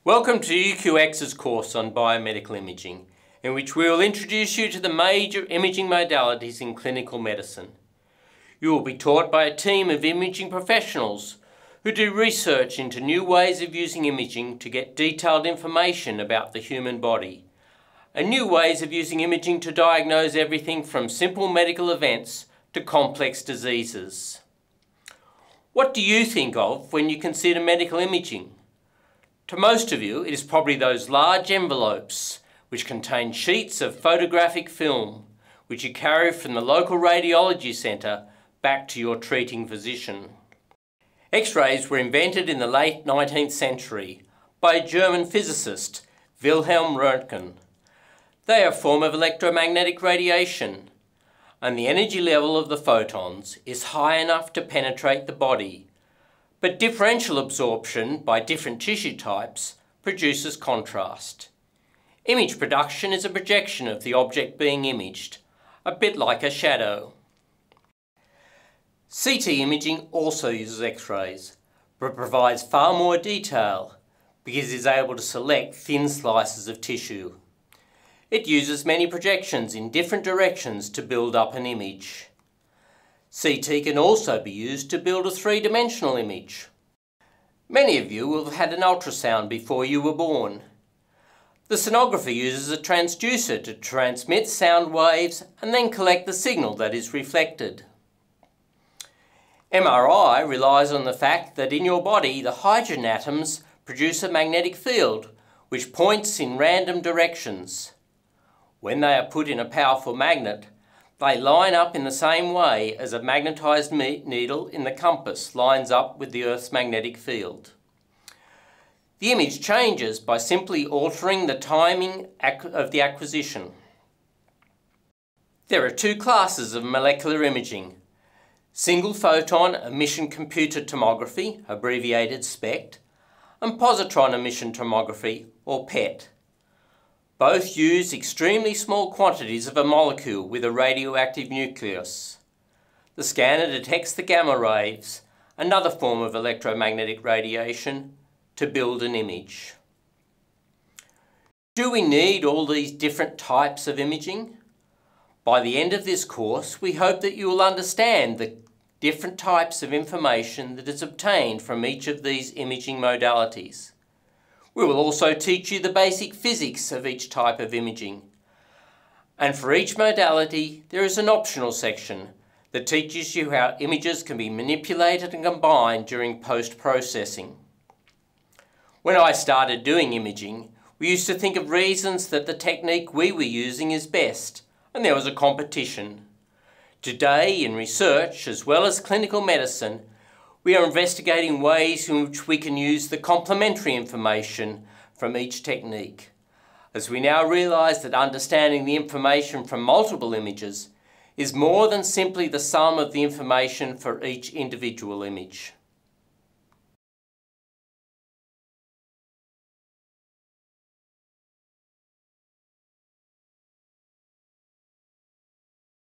Welcome to UQx's course on biomedical imaging, in which we will introduce you to the major imaging modalities in clinical medicine. You will be taught by a team of imaging professionals who do research into new ways of using imaging to get detailed information about the human body, and new ways of using imaging to diagnose everything from simple medical events to complex diseases. What do you think of when you consider medical imaging? To most of you, it is probably those large envelopes which contain sheets of photographic film which you carry from the local radiology centre back to your treating physician. X-rays were invented in the late 19th century by a German physicist, Wilhelm Röntgen. They are a form of electromagnetic radiation, and the energy level of the photons is high enough to penetrate the body, but differential absorption by different tissue types produces contrast. Image production is a projection of the object being imaged, a bit like a shadow. CT imaging also uses X-rays, but provides far more detail because it is able to select thin slices of tissue. It uses many projections in different directions to build up an image. CT can also be used to build a three-dimensional image. Many of you will have had an ultrasound before you were born. The sonographer uses a transducer to transmit sound waves and then collect the signal that is reflected. MRI relies on the fact that in your body the hydrogen atoms produce a magnetic field which points in random directions. When they are put in a powerful magnet, they line up in the same way as a magnetised needle in the compass lines up with the Earth's magnetic field. The image changes by simply altering the timing of the acquisition. There are two classes of molecular imaging: single photon emission computed tomography, abbreviated SPECT, and positron emission tomography, or PET. Both use extremely small quantities of a molecule with a radioactive nucleus. The scanner detects the gamma waves, another form of electromagnetic radiation, to build an image. Do we need all these different types of imaging? By the end of this course, we hope that you will understand the different types of information that is obtained from each of these imaging modalities. We will also teach you the basic physics of each type of imaging. And for each modality, there is an optional section that teaches you how images can be manipulated and combined during post-processing. When I started doing imaging, we used to think of reasons that the technique we were using is best, and there was a competition. Today, in research as well as clinical medicine, we are investigating ways in which we can use the complementary information from each technique, as we now realise that understanding the information from multiple images is more than simply the sum of the information for each individual image.